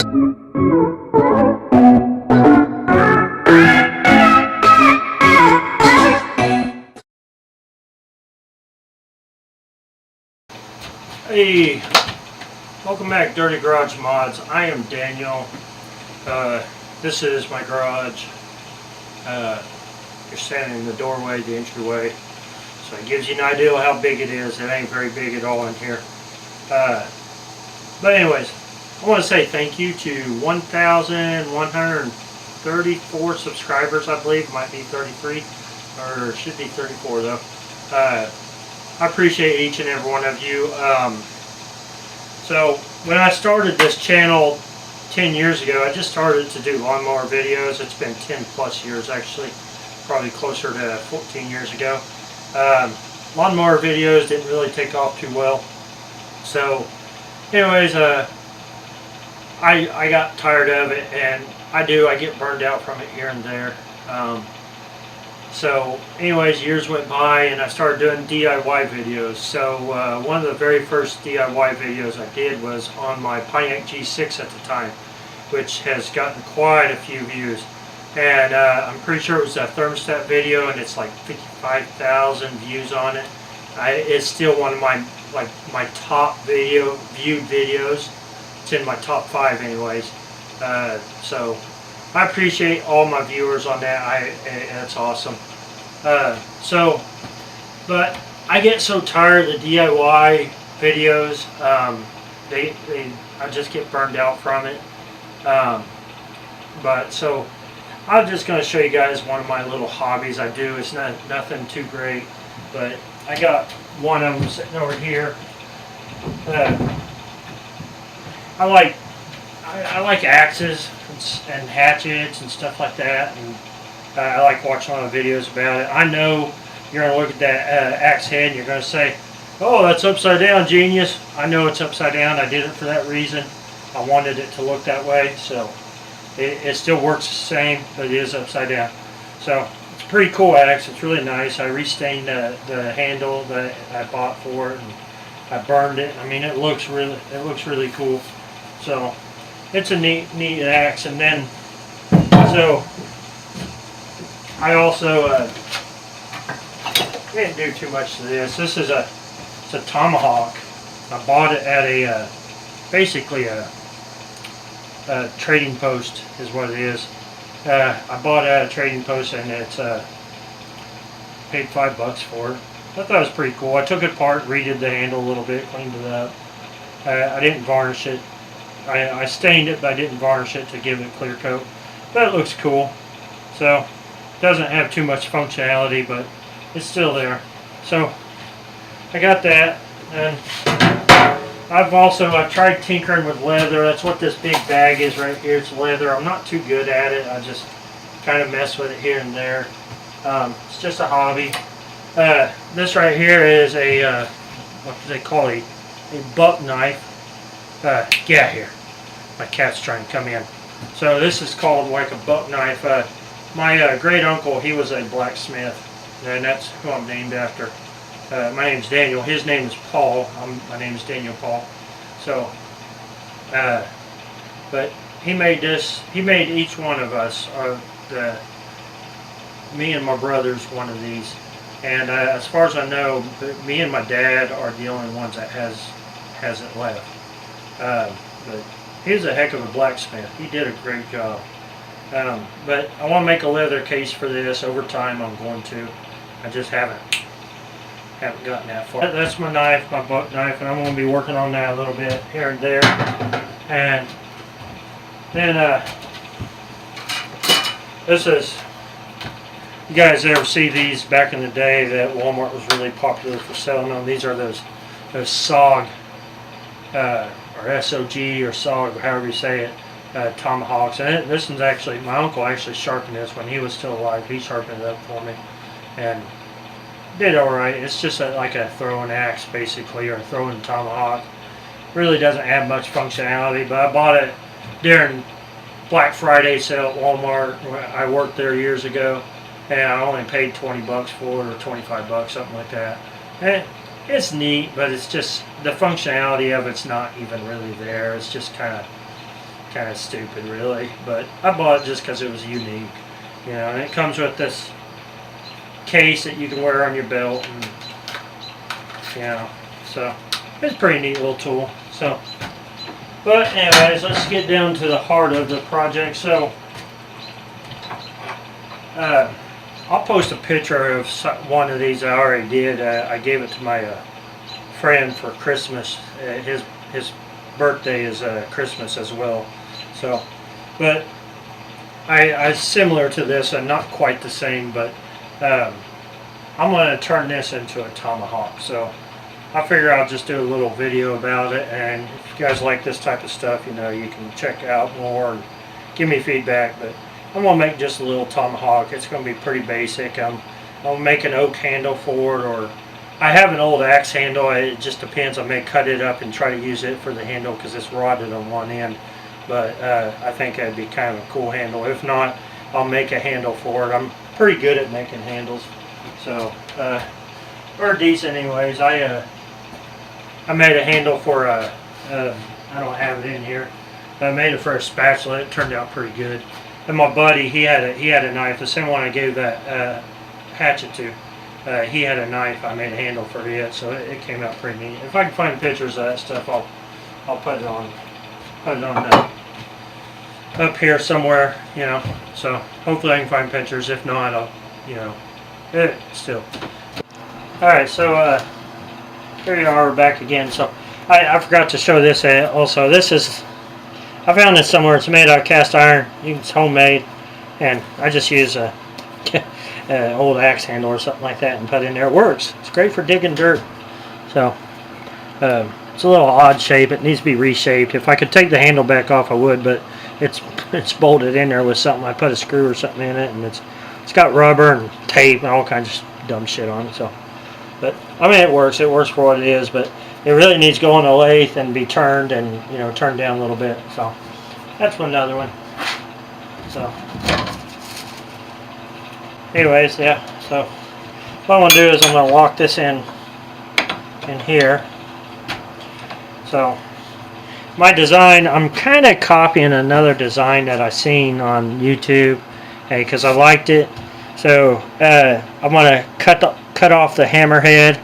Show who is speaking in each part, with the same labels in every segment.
Speaker 1: Hey, welcome back, Dirty Garage Mods. I am Daniel. This is my garage. You're standing in the doorway, the entryway, so it gives you an idea of how big it is. It ain't very big at all in here. But anyways, I want to say thank you to 1,134 subscribers. I believe it might be 33, or should be 34 though. I appreciate each and every one of you. So when I started this channel 10 years ago, I just started to do lawnmower videos. It's been 10 plus years actually, probably closer to 14 years ago. Lawnmower videos didn't really take off too well. So anyways, I got tired of it, and I get burned out from it here and there. So anyways, years went by and I started doing DIY videos. So one of the very first DIY videos I did was on my Pontiac G6 at the time, which has gotten quite a few views. And I'm pretty sure it was a thermostat video, and it's like 55,000 views on it. It's still one of my top viewed videos. It's in my top 5 anyways. So I appreciate all my viewers on that. That's awesome. But I get so tired of the DIY videos. I just get burned out from it. But so I'm just going to show you guys one of my little hobbies I do. It's nothing too great, but I got one of them sitting over here. I like axes and hatchets and stuff like that, and I like watching a lot of videos about it. I know you're going to look at that axe head and you're going to say, oh, that's upside down, genius. I know it's upside down. I did it for that reason. I wanted it to look that way, so it still works the same, but it is upside down. So it's a pretty cool axe. It's really nice. I restained the handle that I bought for it, and I burned it. I mean, it looks really cool. So it's a neat axe. And then so I also didn't do too much to this. This is it's a Tomahawk. I bought it at basically a trading post is what it is. I bought it at a trading post, and it's paid $5 for it. I thought it was pretty cool. I took it apart, redid the handle a little bit, cleaned it up. I didn't varnish it. I stained it, but I didn't varnish it to give it a clear coat. But it looks cool. So it doesn't have too much functionality, but it's still there. So I got that, and I've tried tinkering with leather. That's what this big bag is right here. It's leather. I'm not too good at it. I just kind of mess with it here and there. It's just a hobby. This right here is a what do they call it? A buck knife. Get out here. My cat's trying to come in. So this is called like a buck knife. My great uncle, he was a blacksmith, and that's who I'm named after. My name's Daniel. His name is Paul. My name is Daniel Paul. So, but he made this. He made each one of us, me and my brothers, one of these. And as far as I know, me and my dad are the only ones that has it left. But he was a heck of a blacksmith. He did a great job. But I want to make a leather case for this. Over time, I'm going to. I just haven't gotten that far. That's my knife, my buck knife, and I'm going to be working on that a little bit here and there. And then this is, you guys ever see these back in the day that Walmart was really popular for selling them? These are those SOG or SOG or SOG, however you say it, Tomahawks. And this one's actually, my uncle actually sharpened this when he was still alive. He sharpened it up for me and did alright. It's just like a throwing axe basically, or a throwing tomahawk. Really doesn't have much functionality, but I bought it during Black Friday sale at Walmart. I worked there years ago, and I only paid $20 for it, or $25, something like that. And it's neat, but it's just the functionality of it's not even really there. It's just kind of kind of stupid, really. But I bought it just because it was unique, you know. And it comes with this case that you can wear on your belt, and you know, so it's a pretty neat little tool. So, but anyways, let's get down to the heart of the project. So, I'll post a picture of one of these I already did. I gave it to my friend for Christmas. His birthday is Christmas as well. So, but I similar to this, and not quite the same, but I'm going to turn this into a Tomahawk. So I figure I'll just do a little video about it, and if you guys like this type of stuff, you know, you can check out more and give me feedback. But I'm going to make just a little Tomahawk. It's going to be pretty basic. I'll make an oak handle for it, or I have an old axe handle. It just depends. I may cut it up and try to use it for the handle because it's rotted on one end. But I think that'd be kind of a cool handle. If not, I'll make a handle for it. I'm pretty good at making handles, so or decent anyways. I made a handle for I don't have it in here. I made it for a spatula. It turned out pretty good. And my buddy, he had a knife, the same one I gave that hatchet to. He had a knife. I made a handle for it, so it came out pretty neat. If I can find pictures of that stuff, I'll put it on up here somewhere, you know. So hopefully I can find pictures. If not, I'll, you know, still. All right, so here you are, we're back again. So I forgot to show this also. This is, I found this somewhere. It's made out of cast iron. It's homemade, and I just use a old axe handle or something like that and put it in there. It works. It's great for digging dirt. So it's a little odd shape. It needs to be reshaped. If I could take the handle back off, I would, but it's bolted in there with something. I put a screw or something in it, and it's got rubber and tape and all kinds of dumb shit on it. So, but I mean, it works. It works for what it is, but it really needs to go on a lathe and be turned and, you know, turned down a little bit. So that's another one. So anyways, yeah. So what I'm gonna do is I'm gonna lock this in here. So my design, I'm kind of copying another design that I seen on YouTube, because I liked it. So I'm gonna cut off the hammerhead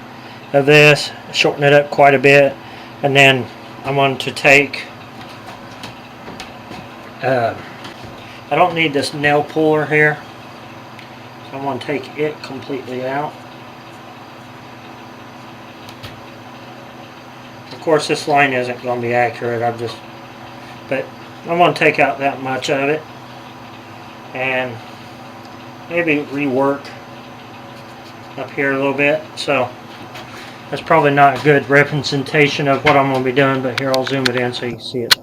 Speaker 1: of this, shorten it up quite a bit, and then I'm going to take. I don't need this nail puller here, so I'm going to take it completely out. Of course, this line isn't going to be accurate. But I'm going to take out that much of it, and maybe rework up here a little bit. So that's probably not a good representation of what I'm going to be doing, but here I'll zoom it in so you can see it.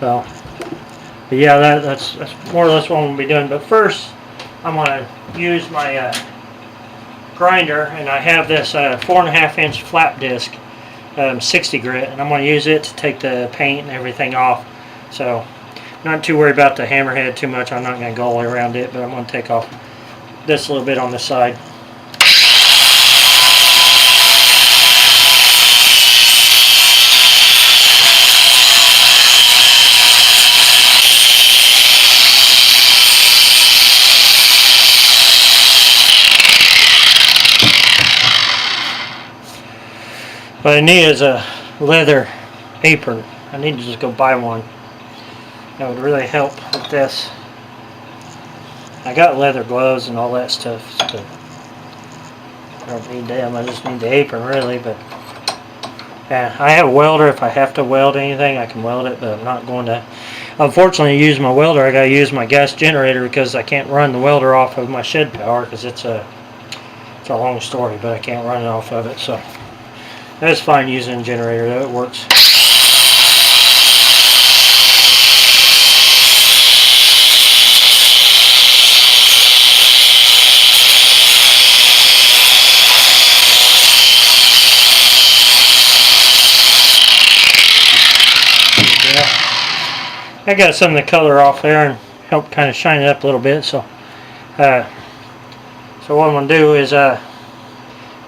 Speaker 1: So, but yeah, that's more or less what I'm going to be doing. But first, I'm going to use my grinder, and I have this 4.5 inch flap disc, 60 grit, and I'm going to use it to take the paint and everything off. So not too worried about the hammerhead too much. I'm not going to go all the way around it, but I'm going to take off this a little bit on the side. What I need is a leather apron. I need to just go buy one. That would really help with this. I got leather gloves and all that stuff, so I don't need them. I just need the apron, really. But yeah, I have a welder. If I have to weld anything, I can weld it, but I'm not going to, unfortunately, use my welder. I got to use my gas generator because I can't run the welder off of my shed power because it's a long story, but I can't run it off of it. So that's fine using a generator, though. It works. I got some of the color off there and help kind of shine it up a little bit. So, so what I'm gonna do is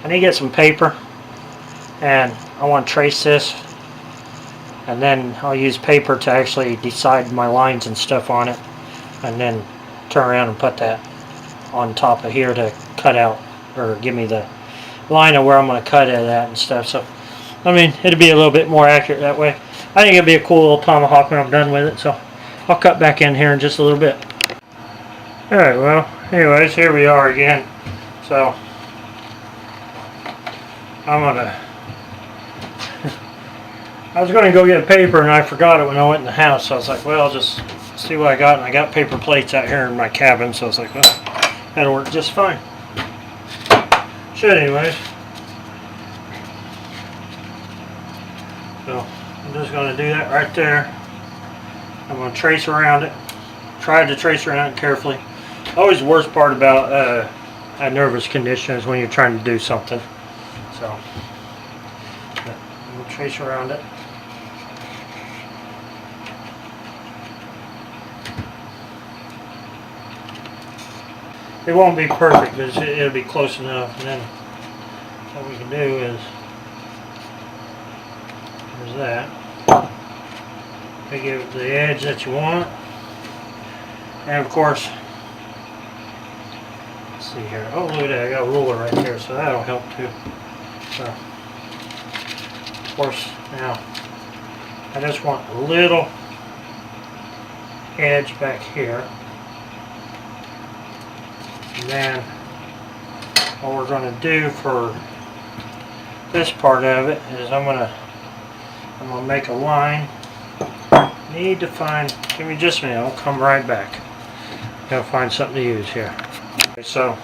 Speaker 1: I need to get some paper, and I want to trace this, and then I'll use paper to actually decide my lines and stuff on it, and then turn around and put that on top of here to cut out, or give me the line of where I'm going to cut it at and stuff. So I mean, it'll be a little bit more accurate that way. I think it'll be a cool little Tomahawk when I'm done with it, so I'll cut back in here in just a little bit. Alright, well, anyways, here we are again. So I'm gonna I was gonna go get paper and I forgot it when I went in the house, so I was like, well, I'll just see what I got, and I got paper plates out here in my cabin, so I was like, well, that'll work just fine. Should anyways. So I'm just going to do that right there. I'm going to trace around it. Try to trace around it carefully. Always the worst part about a nervous condition is when you're trying to do something. So I'm going to trace around it. It won't be perfect, but it'll be close enough. And then what we can do is, there's that. You give it the edge that you want. And of course, let's see here. Oh, look at that. I got a ruler right there, so that'll help too. So, of course, now, I just want a little edge back here. And then what we're going to do for this part of it is I'm going to make a line. Need to find, give me just a minute, I'll come right back. Gotta find something to use here. Okay, so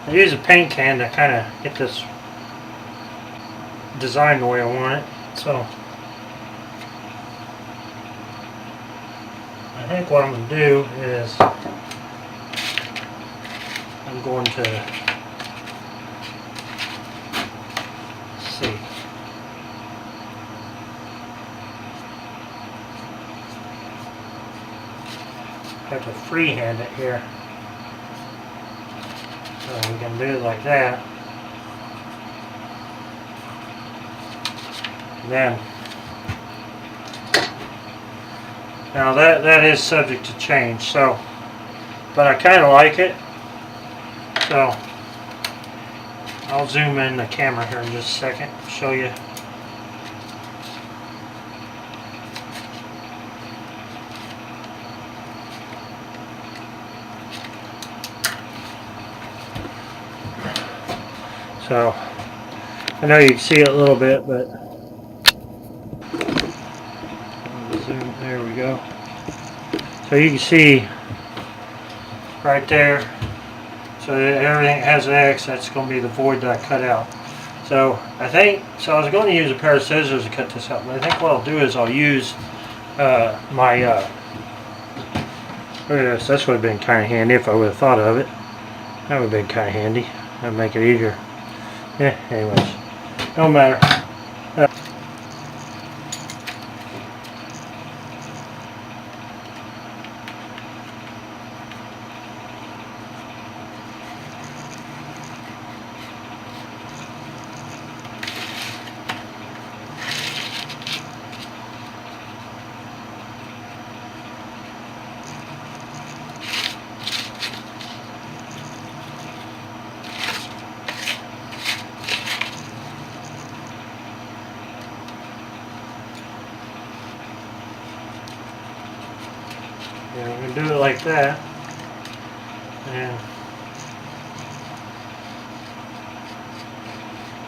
Speaker 1: I use a paint can to kind of get this design the way I want it. So I think what I'm going to do is I'm going to see. I have to freehand it here. So we can do it like that. And then now that is subject to change, so but I kind of like it. So I'll zoom in the camera here in just a second, show you. So I know you can see it a little bit, but zoom, there we go. So you can see right there. So everything has an X, that's going to be the void that I cut out. So I was going to use a pair of scissors to cut this out, but I think what I'll do is I'll use my, look at this, this would have been kind of handy if I would have thought of it. That would have been kind of handy. That would make it easier. Yeah, anyways, no matter. Yeah, we're going to do it like that, and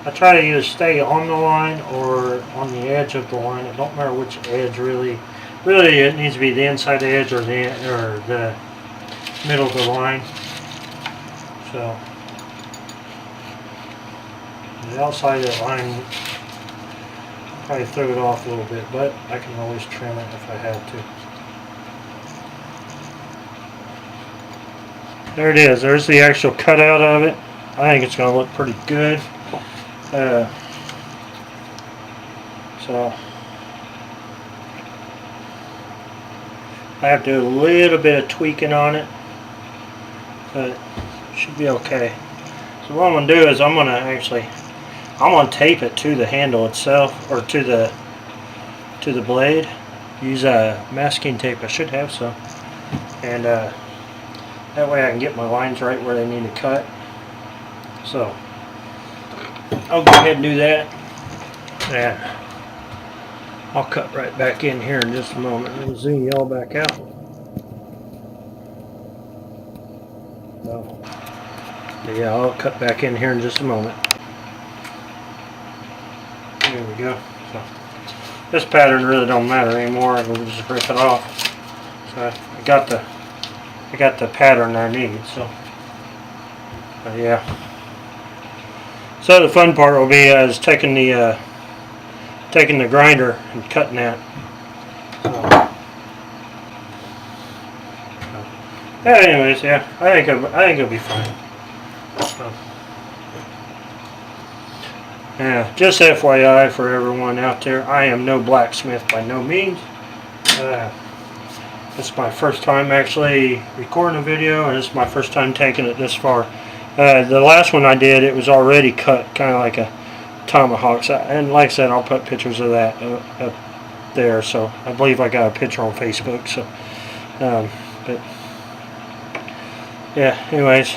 Speaker 1: I try to either stay on the line or on the edge of the line. It don't matter which edge really it needs to be the inside edge or the middle of the line. So the outside of the line, probably throw it off a little bit, but I can always trim it if I have to. There it is. There's the actual cutout of it. I think it's going to look pretty good. So I have to do a little bit of tweaking on it, but it should be okay. So what I'm going to do is I'm going to tape it to the handle itself, or to the blade. Use a masking tape. I should have some, and that way I can get my lines right where they need to cut. So I'll go ahead and do that, and I'll cut right back in here in just a moment. Let me zoom y'all back out. So, yeah, I'll cut back in here in just a moment. There we go. So this pattern really don't matter anymore. We'll just rip it off. So I got the pattern I need. So yeah. So the fun part will be is taking the grinder and cutting that. Anyways, yeah, I think it'll be fine. So, yeah, just FYI for everyone out there, I am no blacksmith by no means. It's my first time actually recording a video, and it's my first time taking it this far. The last one I did, it was already cut, kind of like a Tomahawk. And like I said, I'll put pictures of that up there. So I believe I got a picture on Facebook. So, but yeah. Anyways,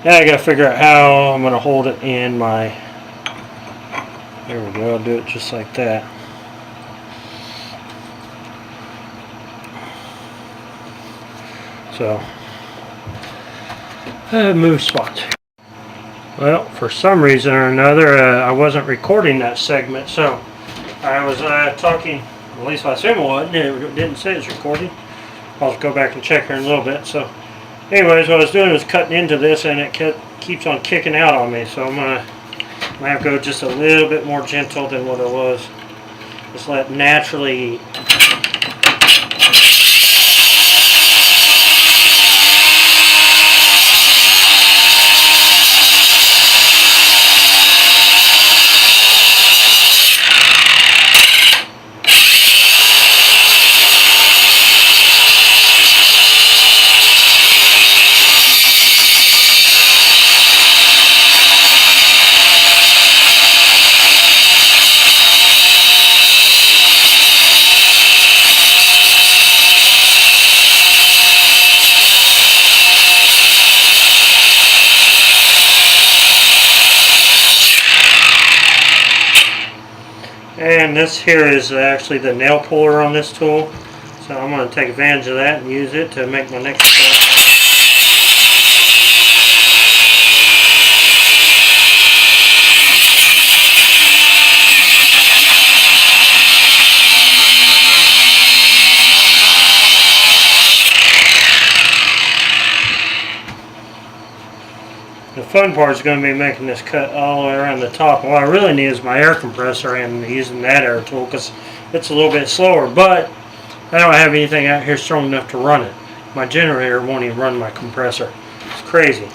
Speaker 1: yeah, I got to figure out how I'm going to hold it in my. There we go. I'll do it just like that. So, move spots. Well, for some reason or another, I wasn't recording that segment, so I was talking, at least I assume it wasn't, it didn't say it's recording. I'll go back and check here in a little bit. So, anyways, what I was doing was cutting into this, and it keeps on kicking out on me, so I'm going to have to go just a little bit more gentle than what I was. Just let it naturally. And this here is actually the nail puller on this tool, so I'm going to take advantage of that and use it to make my next cut. The fun part is going to be making this cut all the way around the top. What I really need is my air compressor and using that air tool, because it's a little bit slower, but I don't have anything out here strong enough to run it. My generator won't even run my compressor. It's crazy.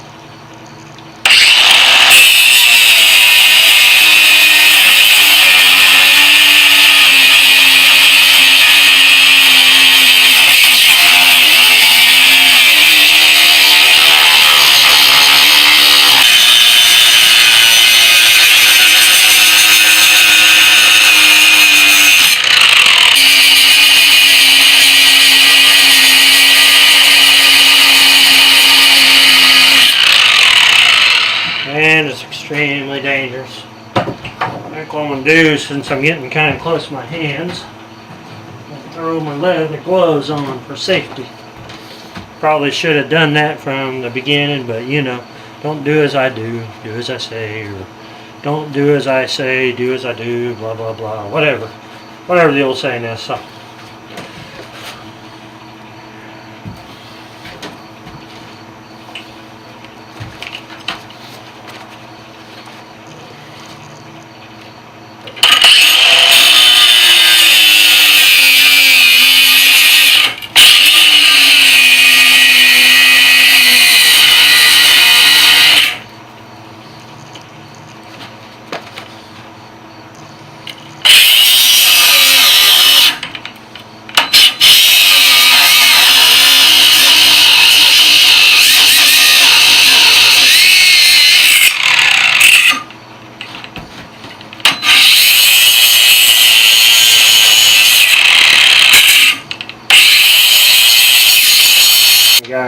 Speaker 1: And it's extremely dangerous. I think what I'm going to do, since I'm getting kind of close to my hands, I'll throw my leather gloves on for safety. Probably should have done that from the beginning, but you know, don't do as I do, do as I say, or don't do as I say, do as I do, blah blah blah, whatever the old saying is. So.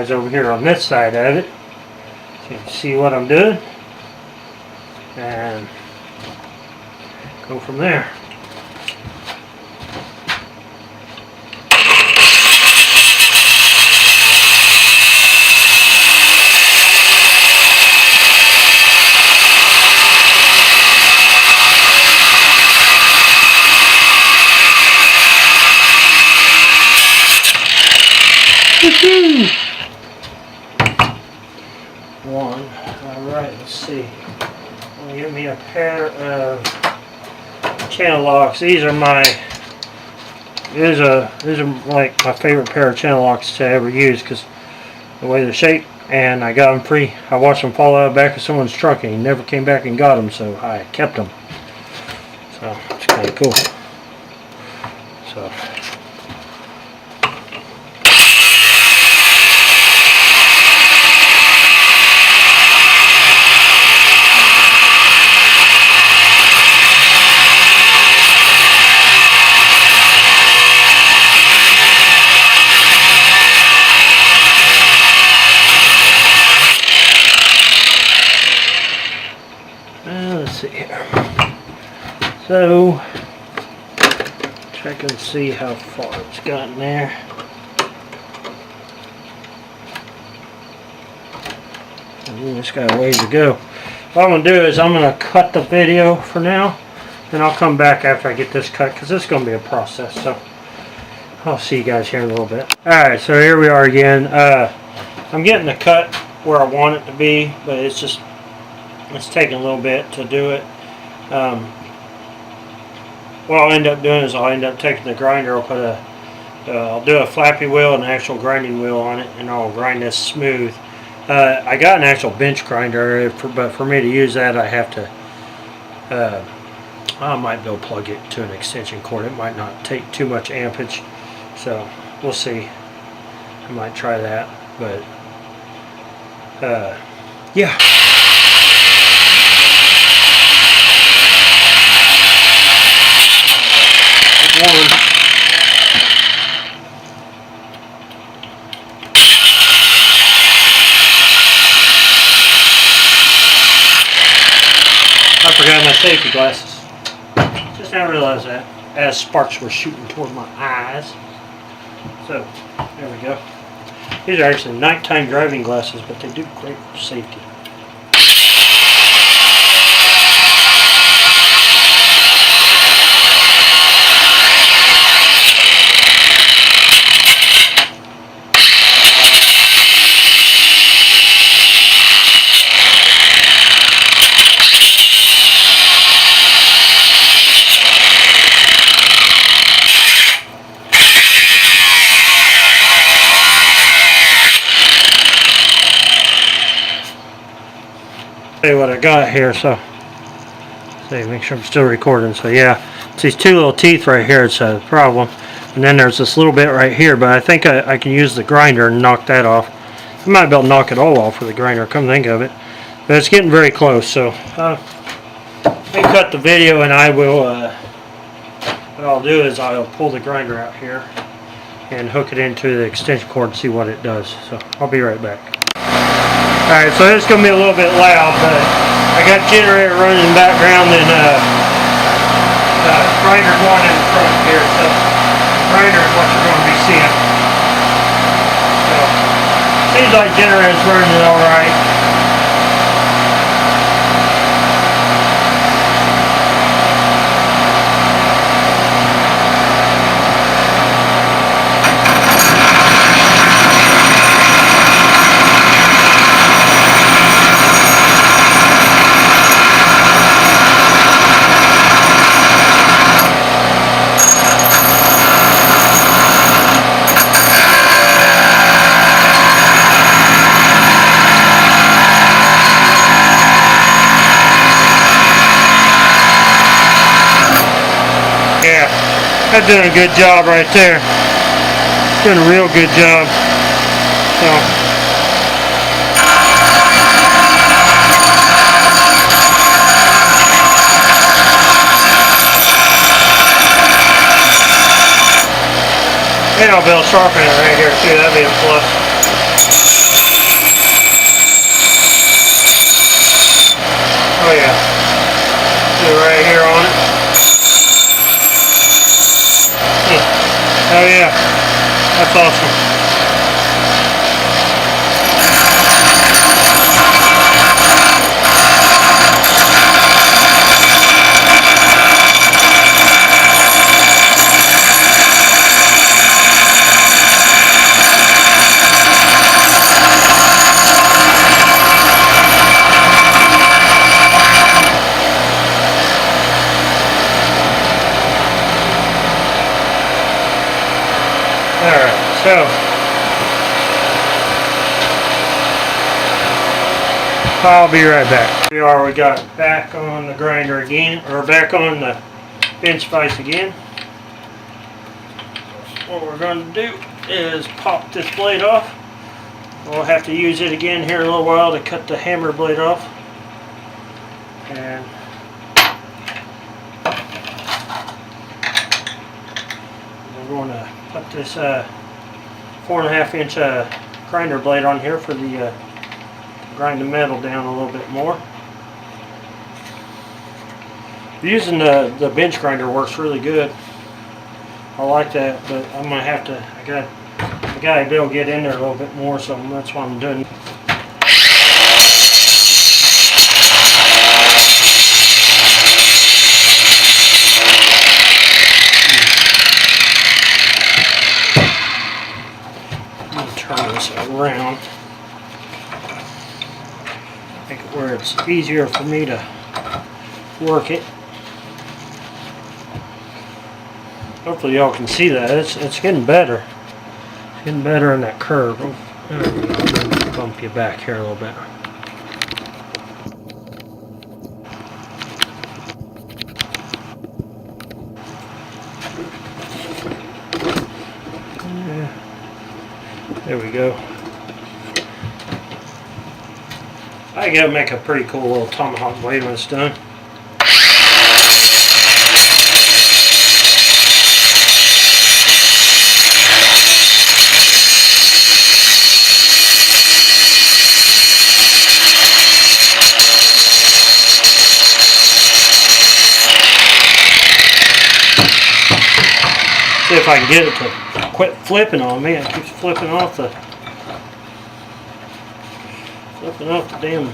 Speaker 1: guys over here on this side of it so you can see what I'm doing and go from there. One. Alright, let's see. I'm gonna get me a pair of channel locks. These are like my favorite pair of channel locks to ever use because the way they're shaped, and I got them free. I watched them fall out of the back of someone's truck and he never came back and got them, so I kept them. So it's kind of cool. So let's see here. So check and see how far it's gotten there. It's got a ways to go. What I'm going to do is I'm going to cut the video for now, and I'll come back after I get this cut because this is going to be a process. So I'll see you guys here in a little bit. Alright, so here we are again. I'm getting the cut where I want it to be, but it's taking a little bit to do it. What I'll end up doing is I'll end up taking the grinder. I'll do a flappy wheel and an actual grinding wheel on it, and I'll grind this smooth. I got an actual bench grinder, but for me to use that, I have to. I might be able to plug it to an extension cord. It might not take too much ampage, so we'll see. I might try that, but yeah. One. I forgot my safety glasses. Just now realized that as sparks were shooting toward my eyes. So, there we go. These are actually nighttime driving glasses, but they do great for safety. What I got here, so see, make sure I'm still recording. So yeah, it's these two little teeth right here. It's a problem, and then there's this little bit right here. But I think I can use the grinder and knock that off. I might be able to knock it all off with the grinder. Come think of it, but it's getting very close. So let me cut the video, and I will. What I'll do is I'll pull the grinder out here and hook it into the extension cord and see what it does. So I'll be right back. Alright, so it's going to be a little bit loud, but I got generator running in the background and grinder going in the front here, so grinder is what you're going to be seeing. So, seems like generator's running alright. Yeah, that's doing a good job right there. Doing a real good job. So. And I'll be able to sharpen it right here too. That'd be a plus. Oh yeah. Do it right here on it. Oh yeah. That's awesome. Alright, so I'll be right back. Here we are, we got back on the grinder again, or back on the bench vise again. What we're going to do is pop this blade off. We'll have to use it again here in a little while to cut the hammer blade off. And we're going to put this 4.5 inch grinder blade on here for the grind the metal down a little bit more. Using the bench grinder works really good. I like that, but I'm gonna have to. I gotta be able to get in there a little bit more, so that's what I'm doing. Turn this around, make it where it's easier for me to work it. Hopefully y'all can see that. It's getting better. It's getting better in that curve. There we go. I'm going to bump you back here a little bit. There we go. I gotta make a pretty cool little Tomahawk blade when it's done. See if I can get it to quit flipping on me. It keeps flipping off the damn.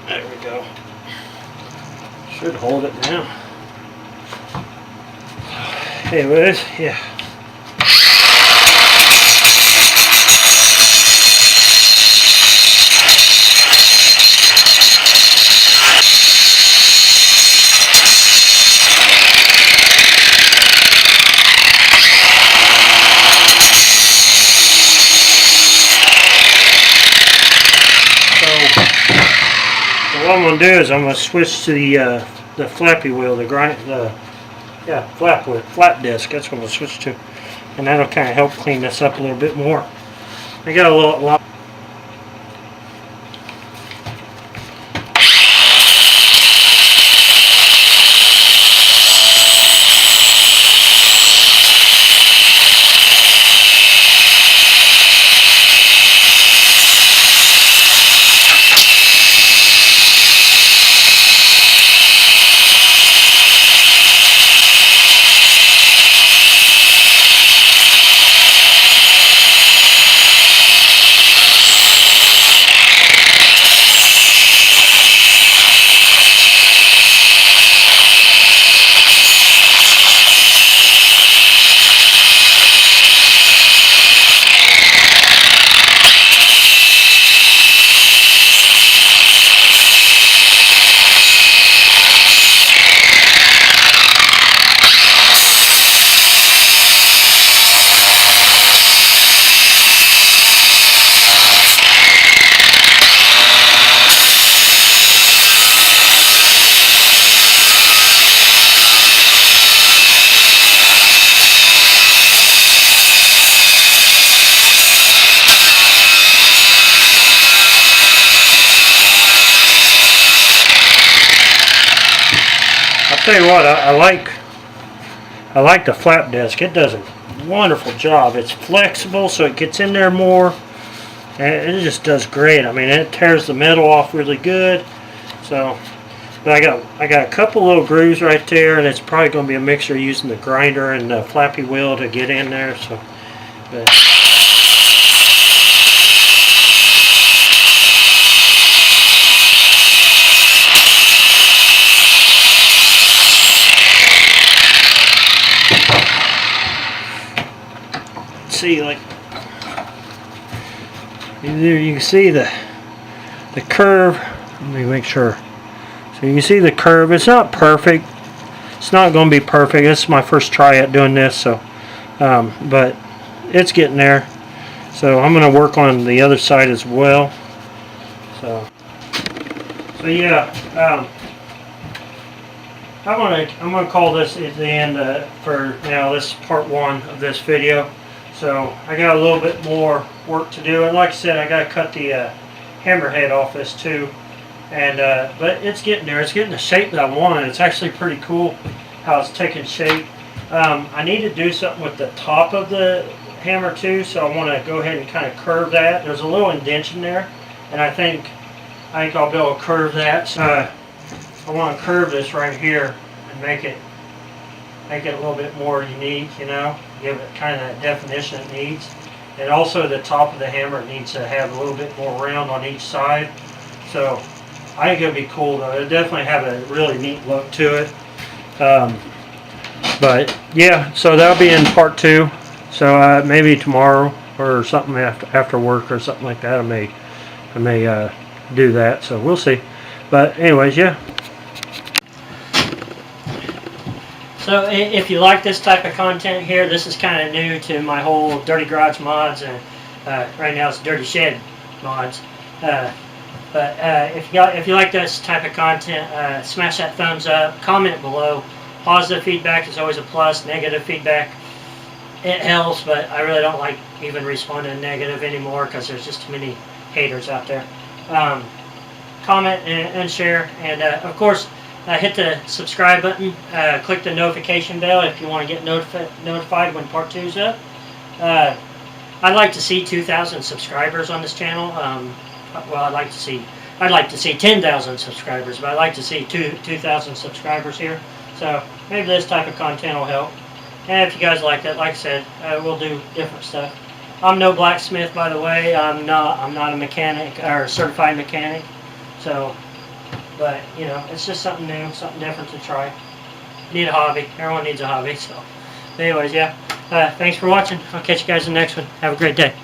Speaker 1: There we go. Should hold it now. Anyways, yeah. What I'm going to do is I'm going to switch to the flappy wheel, flap disc. That's what I'm going to switch to, and that'll kind of help clean this up a little bit more. I got a lot. I'll tell you what, I like I like the flap disc. It does a wonderful job. It's flexible, so it gets in there more. And it just does great. I mean, it tears the metal off really good. So, but I got a couple little grooves right there, and it's probably going to be a mixture using the grinder and the flappy wheel to get in there. So, but see, like, there you can see the curve. Let me make sure. So you can see the curve. It's not perfect. It's not going to be perfect. This is my first try at doing this, so but it's getting there. So I'm going to work on the other side as well. So yeah, I'm gonna call this at the end for now. This is part 1 of this video. So I got a little bit more work to do, and like I said, I got to cut the hammerhead off this too. And but it's getting there. It's getting the shape that I want. It's actually pretty cool how it's taking shape. I need to do something with the top of the hammer too, so I want to go ahead and kind of curve that. There's a little indentation there, and I think I'll be able to curve that. So I want to curve this right here and make it a little bit more unique, you know, give it kind of that definition it needs. And also the top of the hammer needs to have a little bit more round on each side. So I think it'll be cool though. It'll definitely have a really neat look to it. But yeah, so that'll be in part 2. So maybe tomorrow or something after work or something like that. I may do that. So we'll see. But anyways, yeah. So if you like this type of content here, this is kind of new to my whole Dirty Garage mods, and right now it's Dirty Shed mods. But if you like this type of content, smash that thumbs up, comment below. Positive feedback is always a plus. Negative feedback, it helps, but I really don't like even responding to negative anymore because there's just too many haters out there. Comment and share, and of course, hit the subscribe button. Click the notification bell if you want to get notified when part 2 is up. I'd like to see 2,000 subscribers on this channel. Well, I'd like to see 10,000 subscribers, but I'd like to see 2,000 subscribers here. So maybe this type of content will help. And if you guys like that, like I said, we'll do different stuff. I'm no blacksmith, by the way. I'm not a mechanic or a certified mechanic. So, but you know, it's just something new, something different to try. Need a hobby. Everyone needs a hobby. So, anyways, yeah. Thanks for watching. I'll catch you guys in the next one. Have a great day.